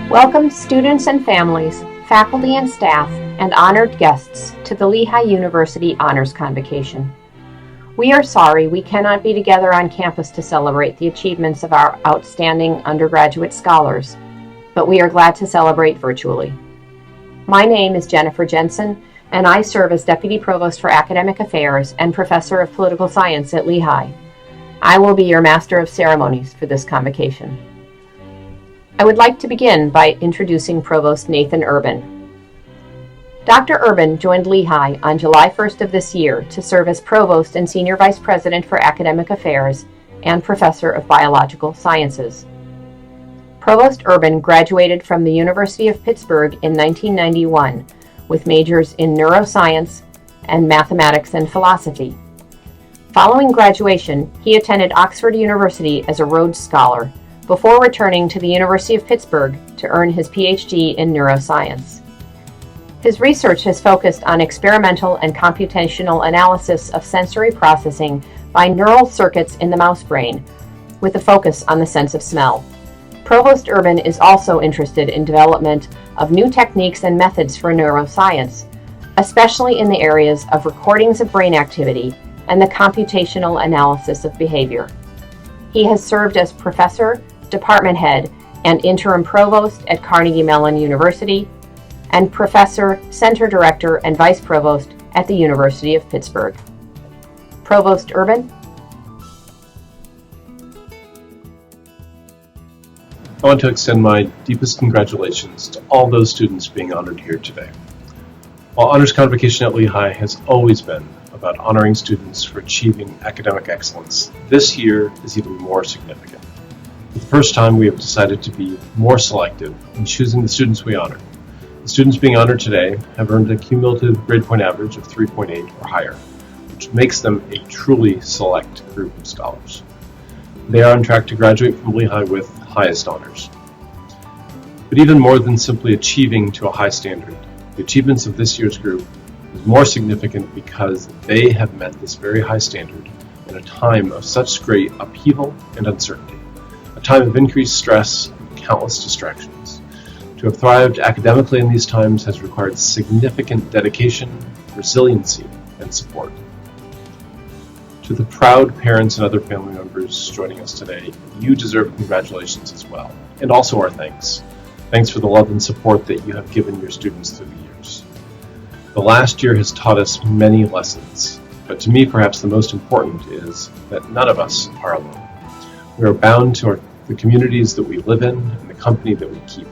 Welcome students and families, faculty and staff, and honored guests to the Lehigh University Honors Convocation. We are sorry we cannot be together on campus to celebrate the achievements of our outstanding undergraduate scholars, but we are glad to celebrate virtually. My name is Jennifer Jensen, and I serve as Deputy Provost for Academic Affairs and Professor of Political Science at Lehigh. I will be your Master of Ceremonies for this convocation. I would like to begin by introducing Provost Nathan Urban. Dr. Urban joined Lehigh on July 1st of this year to serve as Provost and Senior Vice President for Academic Affairs and Professor of Biological Sciences. Provost Urban graduated from the University of Pittsburgh in 1991 with majors in neuroscience and mathematics and philosophy. Following graduation, he attended Oxford University as a Rhodes Scholar before returning to the University of Pittsburgh to earn his PhD in neuroscience. His research has focused on experimental and computational analysis of sensory processing by neural circuits in the mouse brain, with a focus on the sense of smell. Provost Urban is also interested in development of new techniques and methods for neuroscience, especially in the areas of recordings of brain activity and the computational analysis of behavior. He has served as professor, department head, and interim provost at Carnegie Mellon University, and professor, center director, and vice provost at the University of Pittsburgh. Provost Urban. I want to extend my deepest congratulations to all those students being honored here today. While Honors Convocation at Lehigh has always been about honoring students for achieving academic excellence, this year is even more significant. For the first time, we have decided to be more selective in choosing the students we honor. The students being honored today have earned a cumulative grade point average of 3.8 or higher, which makes them a truly select group of scholars. They are on track to graduate from Lehigh with highest honors. But even more than simply achieving to a high standard, the achievements of this year's group is more significant because they have met this very high standard in a time of such great upheaval and uncertainty, a time of increased stress and countless distractions. To have thrived academically in these times has required significant dedication, resiliency, and support. To the proud parents and other family members joining us today, you deserve congratulations as well, and also our thanks. Thanks for the love and support that you have given your students through the years. The last year has taught us many lessons, but to me perhaps the most important is that none of us are alone. We are bound to the communities that we live in and the company that we keep.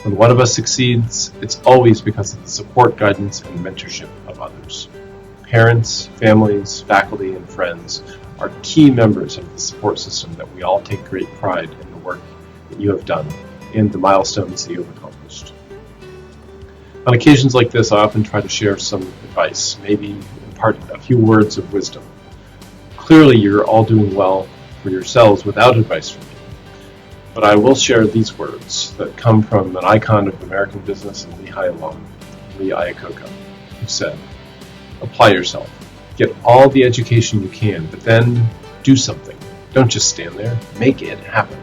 When one of us succeeds, it's always because of the support, guidance, and mentorship of others. Parents, families, faculty, and friends are key members of the support system that we all take great pride in the work that you have done and the milestones that you have accomplished. On occasions like this, I often try to share some advice, maybe impart a few words of wisdom. Clearly, you're all doing well for yourselves without advice from me. But I will share these words that come from an icon of American business and Lehigh alum, Lee Iacocca, who said, "Apply yourself. Get all the education you can, but then do something. Don't just stand there. Make it happen."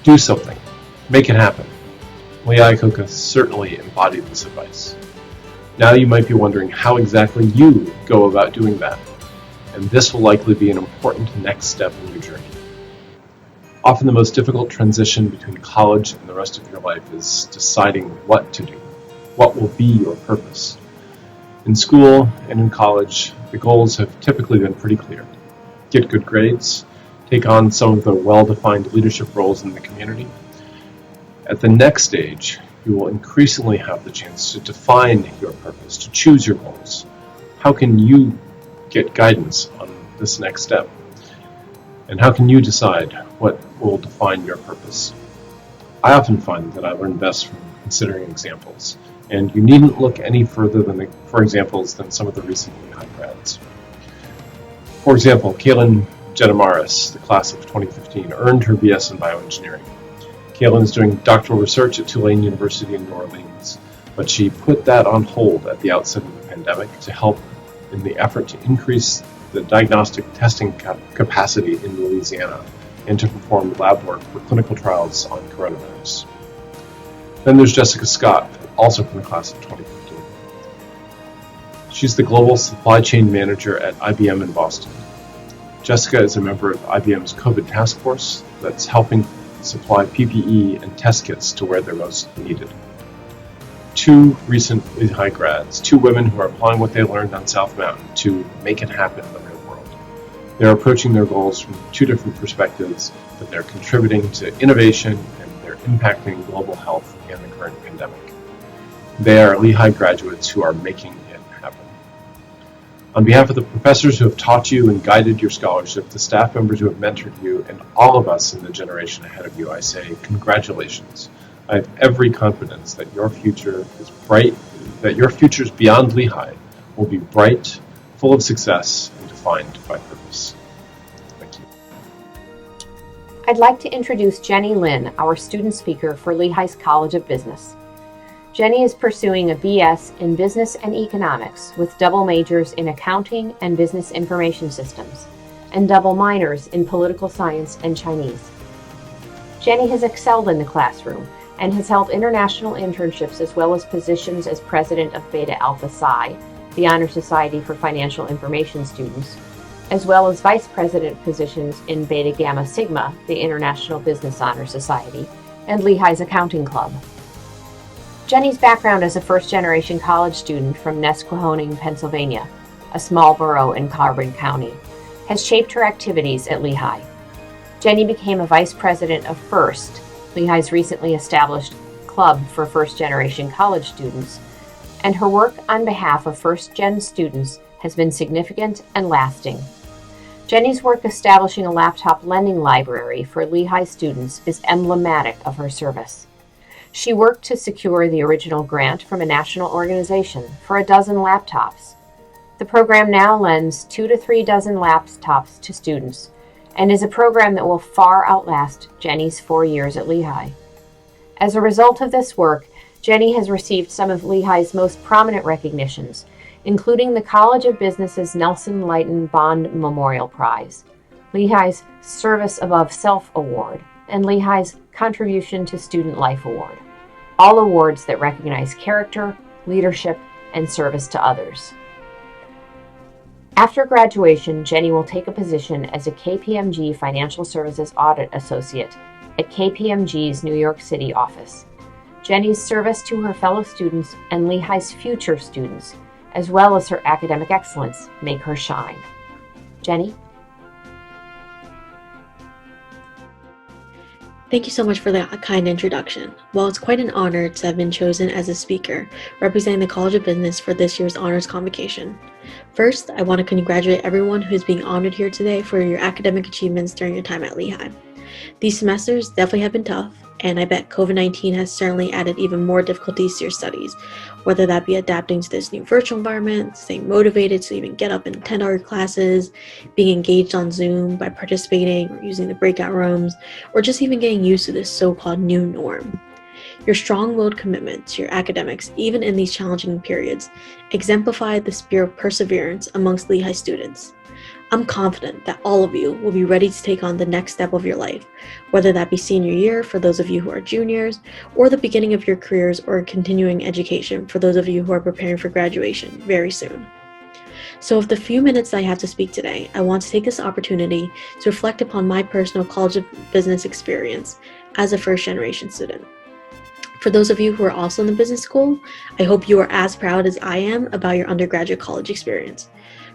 Do something. Make it happen. Lee Iacocca certainly embodied this advice. Now you might be wondering how exactly you go about doing that, and this will likely be an important next step in your journey. Often the most difficult transition between college and the rest of your life is deciding what to do, what will be your purpose. In school and in college, the goals have typically been pretty clear. Get good grades, take on some of the well-defined leadership roles in the community. At the next stage, you will increasingly have the chance to define your purpose, to choose your goals. How can you get guidance on this next step? And how can you decide what will define your purpose? I often find that I learn best from considering examples, and you needn't look any further for examples than some of the recent Lehigh grads. For example, Kaylin Gedamaris, the class of 2015, earned her BS in bioengineering. Kaylin is doing doctoral research at Tulane University in New Orleans, but she put that on hold at the outset of the pandemic to help in the effort to increase the diagnostic testing capacity in Louisiana and to perform lab work for clinical trials on coronavirus. Then there's Jessica Scott, also from the class of 2015. She's the Global Supply Chain Manager at IBM in Boston. Jessica is a member of IBM's COVID task force that's helping supply PPE and test kits to where they're most needed. Two recent Lehigh grads, two women who are applying what they learned on South Mountain to make it happen in the real world. They're approaching their goals from two different perspectives, but they're contributing to innovation and they're impacting global health and the current pandemic. They are Lehigh graduates who are making it happen. On behalf of the professors who have taught you and guided your scholarship, the staff members who have mentored you, and all of us in the generation ahead of you, I say congratulations. I have every confidence that your future is bright, that your futures beyond Lehigh will be bright, full of success, and defined by purpose. Thank you. I'd like to introduce Jenny Lin, our student speaker for Lehigh's College of Business. Jenny is pursuing a BS in Business and Economics with double majors in Accounting and Business Information Systems, and double minors in Political Science and Chinese. Jenny has excelled in the classroom and has held international internships as well as positions as president of Beta Alpha Psi, the Honor Society for Financial Information Students, as well as vice president positions in Beta Gamma Sigma, the International Business Honor Society, and Lehigh's Accounting Club. Jenny's background as a first-generation college student from Nesquehoning, Pennsylvania, a small borough in Carbon County, has shaped her activities at Lehigh. Jenny became a vice president of FIRST, Lehigh's recently established club for first-generation college students, and her work on behalf of first-gen students has been significant and lasting. Jenny's work establishing a laptop lending library for Lehigh students is emblematic of her service. She worked to secure the original grant from a national organization for a dozen laptops. The program now lends 2 to 3 dozen laptops to students, and is a program that will far outlast Jenny's 4 years at Lehigh. As a result of this work, Jenny has received some of Lehigh's most prominent recognitions, including the College of Business's Nelson Lighten Bond Memorial Prize, Lehigh's Service Above Self Award, and Lehigh's Contribution to Student Life Award, all awards that recognize character, leadership, and service to others. After graduation, Jenny will take a position as a KPMG Financial Services Audit Associate at KPMG's New York City office. Jenny's service to her fellow students and Lehigh's future students, as well as her academic excellence, make her shine. Jenny? Thank you so much for that kind introduction. Well, it's quite an honor to have been chosen as a speaker representing the College of Business for this year's Honors Convocation. First, I want to congratulate everyone who is being honored here today for your academic achievements during your time at Lehigh. These semesters definitely have been tough, and I bet COVID-19 has certainly added even more difficulties to your studies, whether that be adapting to this new virtual environment, staying motivated to even get up and attend our classes, being engaged on Zoom by participating or using the breakout rooms, or just even getting used to this so-called new norm. Your strong-willed commitment to your academics, even in these challenging periods, exemplify the spirit of perseverance amongst Lehigh students. I'm confident that all of you will be ready to take on the next step of your life, whether that be senior year for those of you who are juniors, or the beginning of your careers or continuing education for those of you who are preparing for graduation very soon. So with the few minutes I have to speak today, I want to take this opportunity to reflect upon my personal College of Business experience as a first-generation student. For those of you who are also in the business school, I hope you are as proud as I am about your undergraduate college experience.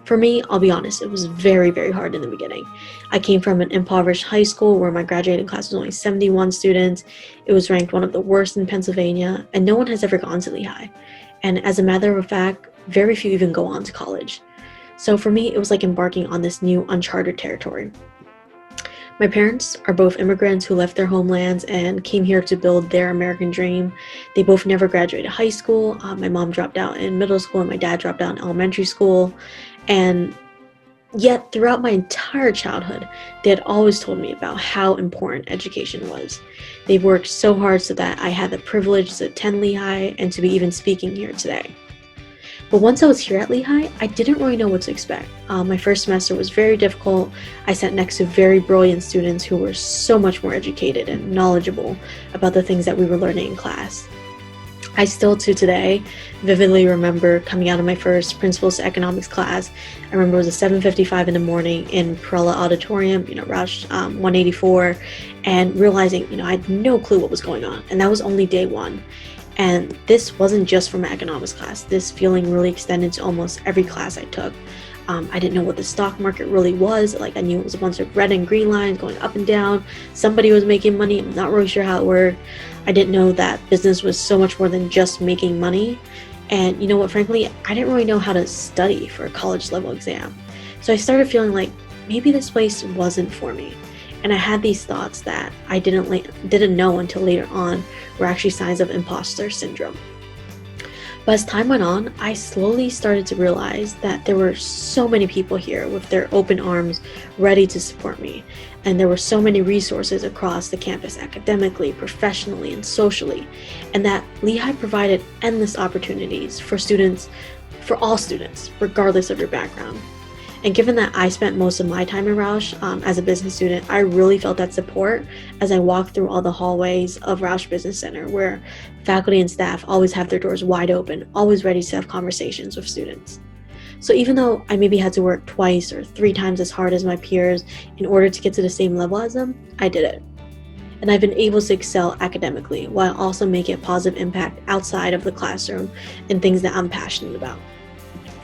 For me, I'll be honest, it was very, very hard in the beginning. I came from an impoverished high school where my graduating class was only 71 students. It was ranked one of the worst in Pennsylvania, and no one has ever gone to Lehigh. And as a matter of fact, very few even go on to college. So for me, it was like embarking on this new uncharted territory. My parents are both immigrants who left their homelands and came here to build their American dream. They both never graduated high school. My mom dropped out in middle school and my dad dropped out in elementary school. And Yet throughout my entire childhood, they had always told me about how important education was. They've worked so hard so that I had the privilege to attend Lehigh and to be even speaking here today. But once I was here at Lehigh, I didn't really know what to expect. My first semester was very difficult. I sat next to very brilliant students who were so much more educated and knowledgeable about the things that we were learning in class. I still to today vividly remember coming out of my first Principles to Economics class. I remember it was a 7:55 in the morning in Perella Auditorium, Roush 184, and realizing, I had no clue what was going on. And that was only day one. And this wasn't just for my economics class. This feeling really extended to almost every class I took. I didn't know what the stock market really was. I knew it was a bunch of red and green lines going up and down. Somebody was making money. I'm not really sure how it worked. I didn't know that business was so much more than just making money. And you know what, frankly, I didn't really know how to study for a college level exam. So I started feeling like maybe this place wasn't for me. And I had these thoughts that I didn't know until later on were actually signs of imposter syndrome. But as time went on, I slowly started to realize that there were so many people here with their open arms ready to support me. And there were so many resources across the campus academically, professionally, and socially. And that Lehigh provided endless opportunities for all students, regardless of your background. And given that I spent most of my time in Roush as a business student, I really felt that support as I walked through all the hallways of Roush Business Center, where faculty and staff always have their doors wide open, always ready to have conversations with students. So even though I maybe had to work twice or 3 times as hard as my peers in order to get to the same level as them, I did it. And I've been able to excel academically while also making a positive impact outside of the classroom in things that I'm passionate about.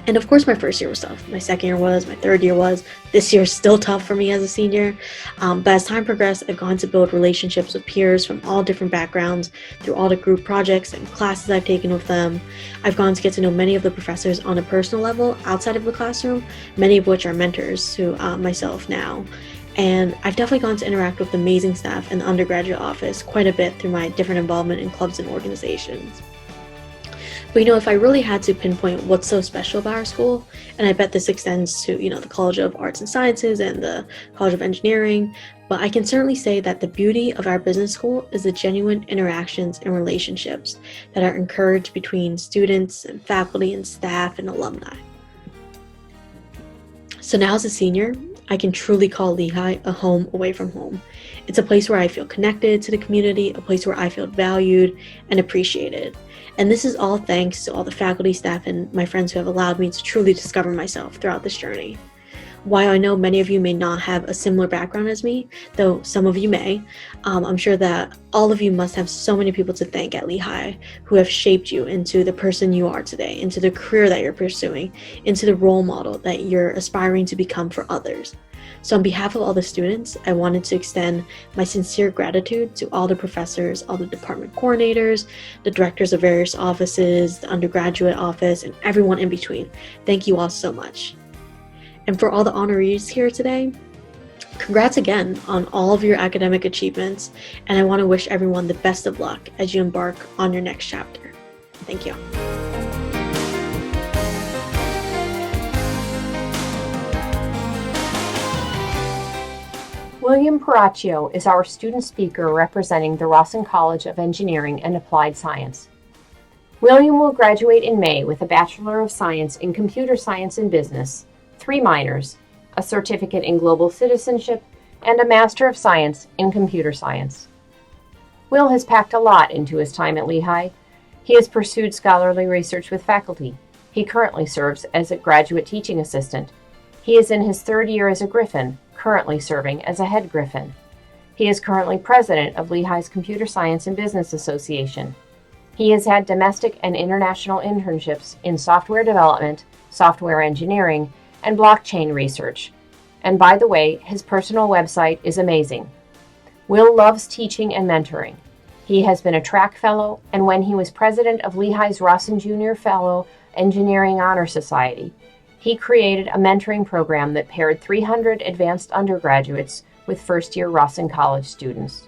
And of course, my first year was tough. My second year was, my third year was. This year is still tough for me as a senior. But as time progressed, I've gone to build relationships with peers from all different backgrounds through all the group projects and classes I've taken with them. I've gone to get to know many of the professors on a personal level outside of the classroom, many of which are mentors to myself now. And I've definitely gone to interact with amazing staff in the undergraduate office quite a bit through my different involvement in clubs and organizations. But if I really had to pinpoint what's so special about our school, and I bet this extends to, the College of Arts and Sciences and the College of Engineering, but I can certainly say that the beauty of our business school is the genuine interactions and relationships that are encouraged between students and faculty and staff and alumni. So now as a senior, I can truly call Lehigh a home away from home. It's a place where I feel connected to the community, a place where I feel valued and appreciated. And this is all thanks to all the faculty, staff, and my friends who have allowed me to truly discover myself throughout this journey. While I know many of you may not have a similar background as me, though some of you may, I'm sure that all of you must have so many people to thank at Lehigh who have shaped you into the person you are today, into the career that you're pursuing, into the role model that you're aspiring to become for others. So on behalf of all the students, I wanted to extend my sincere gratitude to all the professors, all the department coordinators, the directors of various offices, the undergraduate office, and everyone in between. Thank you all so much. And for all the honorees here today, congrats again on all of your academic achievements, and I want to wish everyone the best of luck as you embark on your next chapter. Thank you. William Paracchio is our student speaker representing the Rawson College of Engineering and Applied Science. William will graduate in May with a Bachelor of Science in Computer Science and Business, 3 minors, a certificate in Global Citizenship, and a Master of Science in Computer Science. Will has packed a lot into his time at Lehigh. He has pursued scholarly research with faculty. He currently serves as a graduate teaching assistant. He is in his 3rd year as a Griffin, currently serving as a head Griffin. He is currently president of Lehigh's Computer Science and Business Association. He has had domestic and international internships in software development, software engineering, and blockchain research. And by the way, his personal website is amazing. Will loves teaching and mentoring. He has been a track fellow, and when he was president of Lehigh's Rawson Junior Fellow Engineering Honor Society, he created a mentoring program that paired 300 advanced undergraduates with first-year Rawson College students.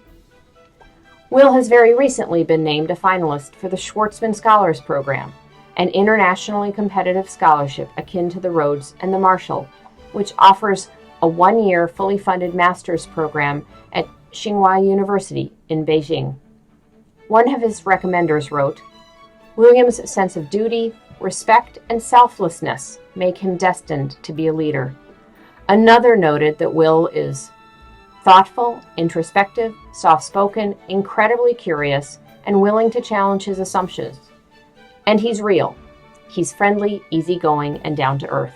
Will has very recently been named a finalist for the Schwartzman Scholars Program, an internationally competitive scholarship akin to the Rhodes and the Marshall, which offers a one-year fully funded master's program at Lehigh University in Beijing. One of his recommenders wrote, "William's sense of duty, respect, and selflessness make him destined to be a leader." Another noted that Will is thoughtful, introspective, soft-spoken, incredibly curious, and willing to challenge his assumptions. And he's real. He's friendly, easygoing, and down to earth.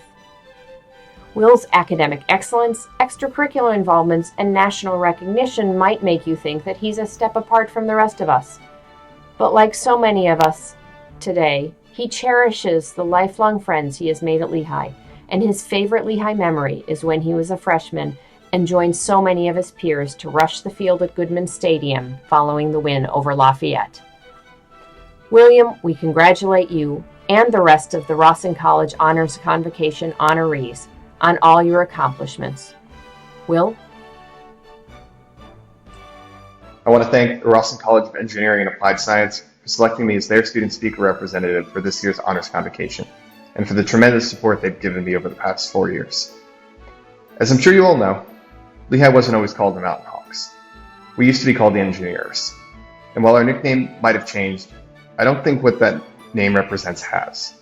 Will's academic excellence, extracurricular involvements, and national recognition might make you think that he's a step apart from the rest of us. But like so many of us today, he cherishes the lifelong friends he has made at Lehigh, and his favorite Lehigh memory is when he was a freshman and joined so many of his peers to rush the field at Goodman Stadium following the win over Lafayette. William, we congratulate you and the rest of the Rawson College Honors Convocation honorees on all your accomplishments. Will? I want to thank the Rawson College of Engineering and Applied Science for selecting me as their student speaker representative for this year's Honors Convocation, and for the tremendous support they've given me over the past 4 years. As I'm sure you all know, Lehigh wasn't always called the Mountain Hawks. We used to be called the Engineers. And while our nickname might have changed, I don't think what that name represents has.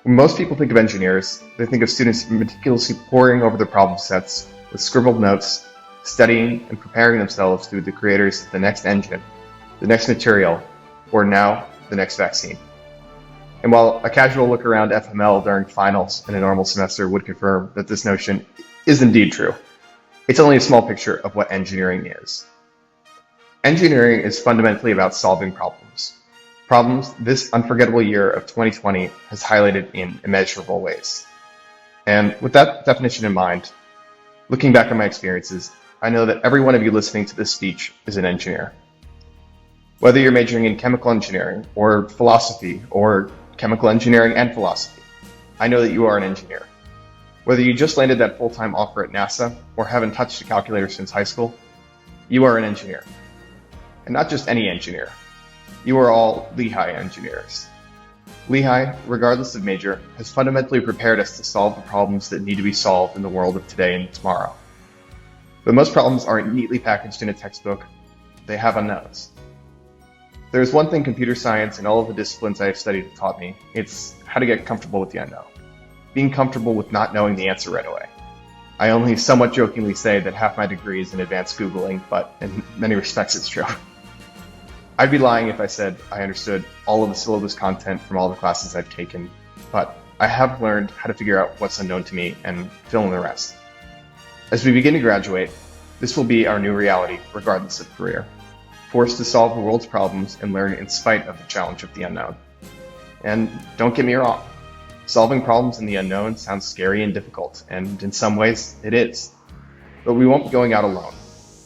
When most people think of engineers, they think of students meticulously poring over their problem sets with scribbled notes, studying and preparing themselves to be the creators of the next engine, the next material, or now, the next vaccine. And while a casual look around FML during finals in a normal semester would confirm that this notion is indeed true, it's only a small picture of what engineering is. Engineering is fundamentally about solving problems. Problems this unforgettable year of 2020 has highlighted in immeasurable ways. And with that definition in mind, looking back on my experiences, I know that every one of you listening to this speech is an engineer. Whether you're majoring in chemical engineering or philosophy or chemical engineering and philosophy, I know that you are an engineer. Whether you just landed that full-time offer at NASA or haven't touched a calculator since high school, you are an engineer. And not just any engineer. You are all Lehigh engineers. Lehigh, regardless of major, has fundamentally prepared us to solve the problems that need to be solved in the world of today and tomorrow. But most problems aren't neatly packaged in a textbook. They have unknowns. There is one thing computer science and all of the disciplines I have studied have taught me. It's how to get comfortable with the unknown. Being comfortable with not knowing the answer right away. I only somewhat jokingly say that half my degree is in advanced Googling, but in many respects it's true. I'd be lying if I said I understood all of the syllabus content from all the classes I've taken, but I have learned how to figure out what's unknown to me and fill in the rest. As we begin to graduate, this will be our new reality, regardless of career. Forced to solve the world's problems and learn in spite of the challenge of the unknown. And don't get me wrong, solving problems in the unknown sounds scary and difficult, and in some ways it is. But we won't be going out alone.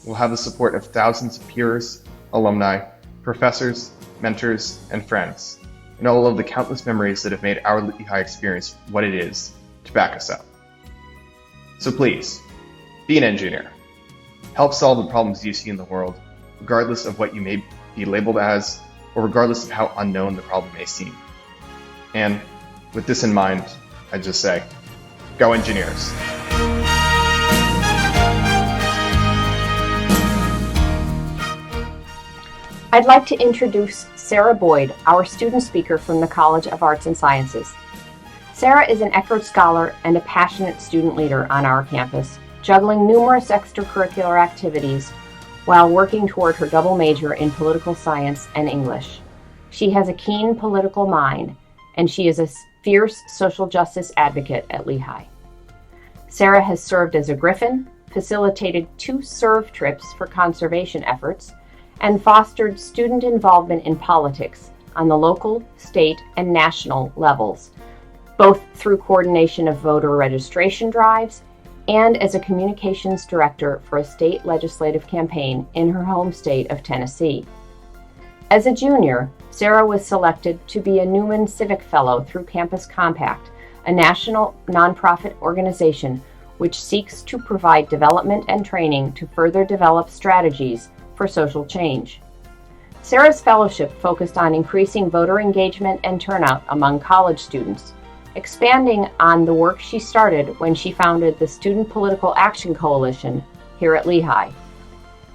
We'll have the support of thousands of peers, alumni, professors, mentors, and friends, and all of the countless memories that have made our Lehigh experience what it is to back us up. So please, be an engineer. Help solve the problems you see in the world, regardless of what you may be labeled as, or regardless of how unknown the problem may seem. And with this in mind, I just say, go engineers. I'd like to introduce Sarah Boyd, our student speaker from the College of Arts and Sciences. Sarah is an Eckerd Scholar and a passionate student leader on our campus, juggling numerous extracurricular activities while working toward her double major in political science and English. She has a keen political mind, and she is a fierce social justice advocate at Lehigh. Sarah has served as a Griffin, facilitated 2 SERV trips for conservation efforts, and fostered student involvement in politics on the local, state, and national levels, both through coordination of voter registration drives and as a communications director for a state legislative campaign in her home state of Tennessee. As a junior, Sarah was selected to be a Newman Civic Fellow through Campus Compact, a national nonprofit organization which seeks to provide development and training to further develop strategies for social change. Sarah's fellowship focused on increasing voter engagement and turnout among college students, expanding on the work she started when she founded the Student Political Action Coalition here at Lehigh.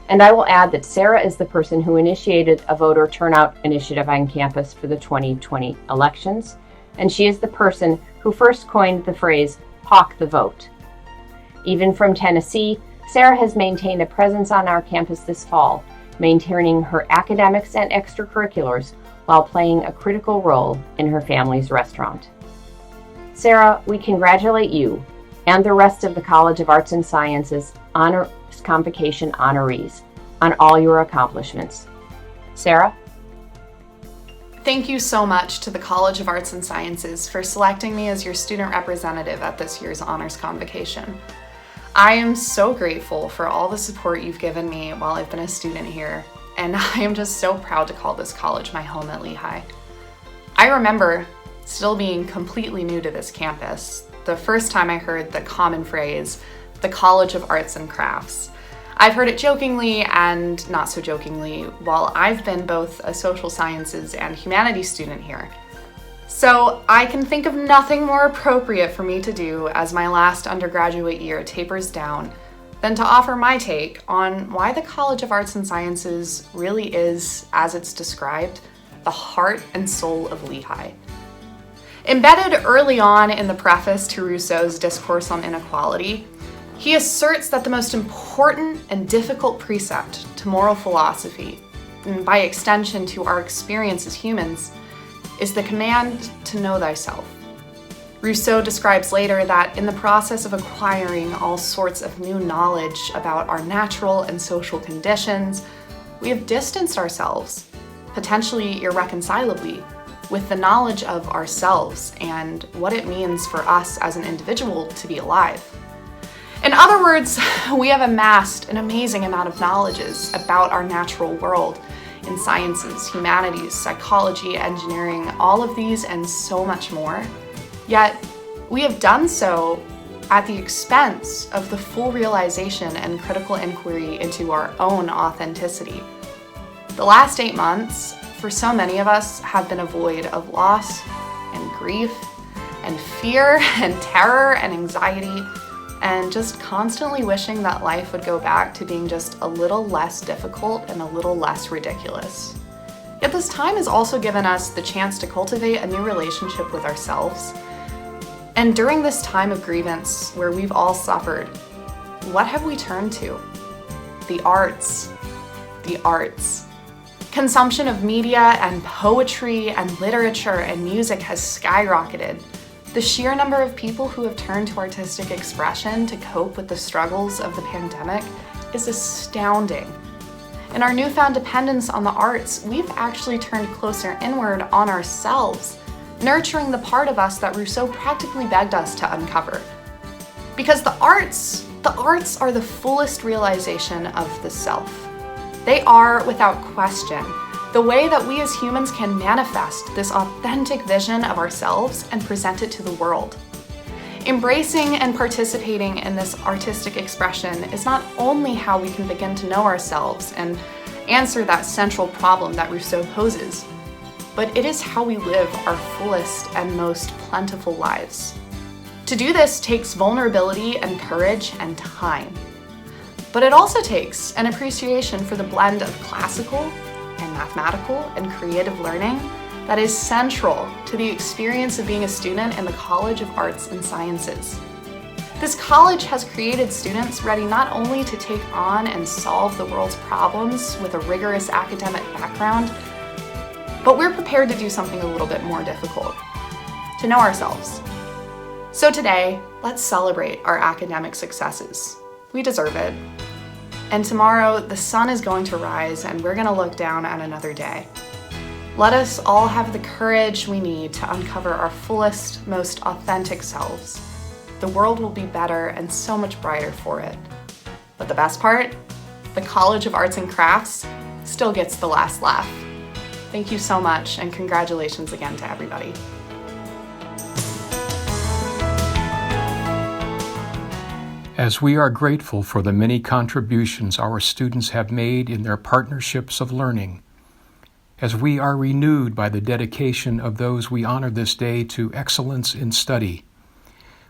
And I will add that Sarah is the person who initiated a voter turnout initiative on campus for the 2020 elections, and she is the person who first coined the phrase, "hawk the vote." Even from Tennessee, Sarah has maintained a presence on our campus this fall, maintaining her academics and extracurriculars while playing a critical role in her family's restaurant. Sarah, we congratulate you and the rest of the College of Arts and Sciences Honors Convocation honorees on all your accomplishments. Sarah? Thank you so much to the College of Arts and Sciences for selecting me as your student representative at this year's Honors Convocation. I am so grateful for all the support you've given me while I've been a student here, and I am just so proud to call this college my home at Lehigh. I remember still being completely new to this campus, the first time I heard the common phrase, the College of Arts and Crafts. I've heard it jokingly and not so jokingly while I've been both a social sciences and humanities student here. So I can think of nothing more appropriate for me to do as my last undergraduate year tapers down than to offer my take on why the College of Arts and Sciences really is, as it's described, the heart and soul of Lehigh. Embedded early on in the preface to Rousseau's Discourse on Inequality, he asserts that the most important and difficult precept to moral philosophy, and by extension to our experience as humans, is the command to know thyself. Rousseau describes later that in the process of acquiring all sorts of new knowledge about our natural and social conditions, we have distanced ourselves, potentially irreconcilably, with the knowledge of ourselves and what it means for us as an individual to be alive. In other words, we have amassed an amazing amount of knowledges about our natural world in sciences, humanities, psychology, engineering, all of these and so much more. Yet, we have done so at the expense of the full realization and critical inquiry into our own authenticity. The last 8 months, for so many of us, have been a void of loss and grief and fear and terror and anxiety, and just constantly wishing that life would go back to being just a little less difficult and a little less ridiculous. Yet this time has also given us the chance to cultivate a new relationship with ourselves. And during this time of grievance, where we've all suffered, what have we turned to? The arts. The arts. Consumption of media and poetry and literature and music has skyrocketed. The sheer number of people who have turned to artistic expression to cope with the struggles of the pandemic is astounding. In our newfound dependence on the arts, we've actually turned closer inward on ourselves, nurturing the part of us that Rousseau practically begged us to uncover. Because the arts are the fullest realization of the self. They are, without question, the way that we as humans can manifest this authentic vision of ourselves and present it to the world. Embracing and participating in this artistic expression is not only how we can begin to know ourselves and answer that central problem that Rousseau poses, but it is how we live our fullest and most plentiful lives. To do this takes vulnerability and courage and time. But it also takes an appreciation for the blend of classical and mathematical and creative learning that is central to the experience of being a student in the College of Arts and Sciences. This college has created students ready not only to take on and solve the world's problems with a rigorous academic background, but we're prepared to do something a little bit more difficult, to know ourselves. So today, let's celebrate our academic successes. We deserve it. And tomorrow, the sun is going to rise and we're going to look down at another day. Let us all have the courage we need to uncover our fullest, most authentic selves. The world will be better and so much brighter for it. But the best part? The College of Arts and Crafts still gets the last laugh. Thank you so much, and congratulations again to everybody. As we are grateful for the many contributions our students have made in their partnerships of learning, as we are renewed by the dedication of those we honor this day to excellence in study.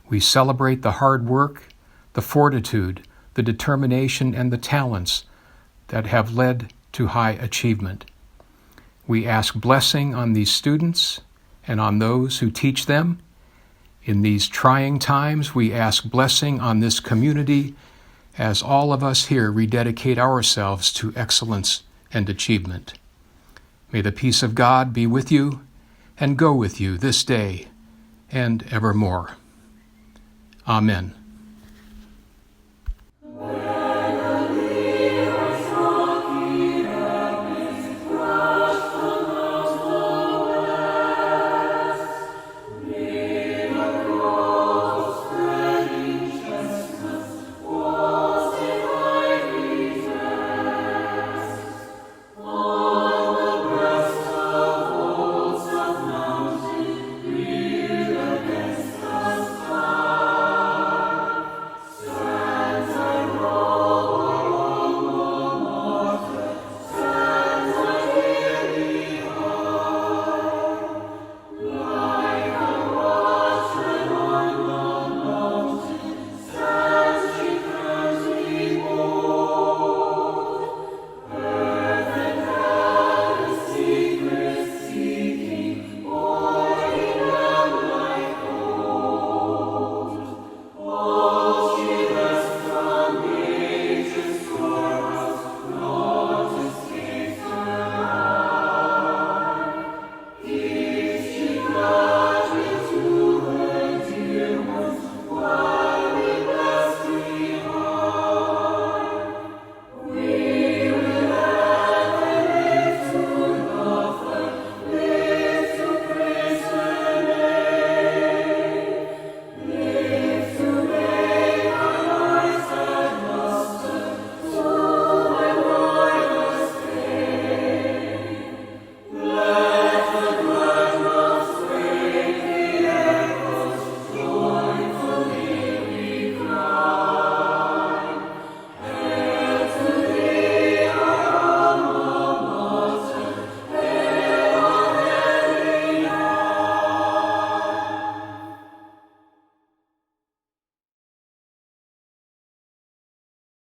We celebrate the hard work, the fortitude, the determination, and the talents that have led to high achievement. We ask blessing on these students and on those who teach them. In these trying times, we ask blessing on this community as all of us here rededicate ourselves to excellence and achievement. May the peace of God be with you and go with you this day and evermore. Amen.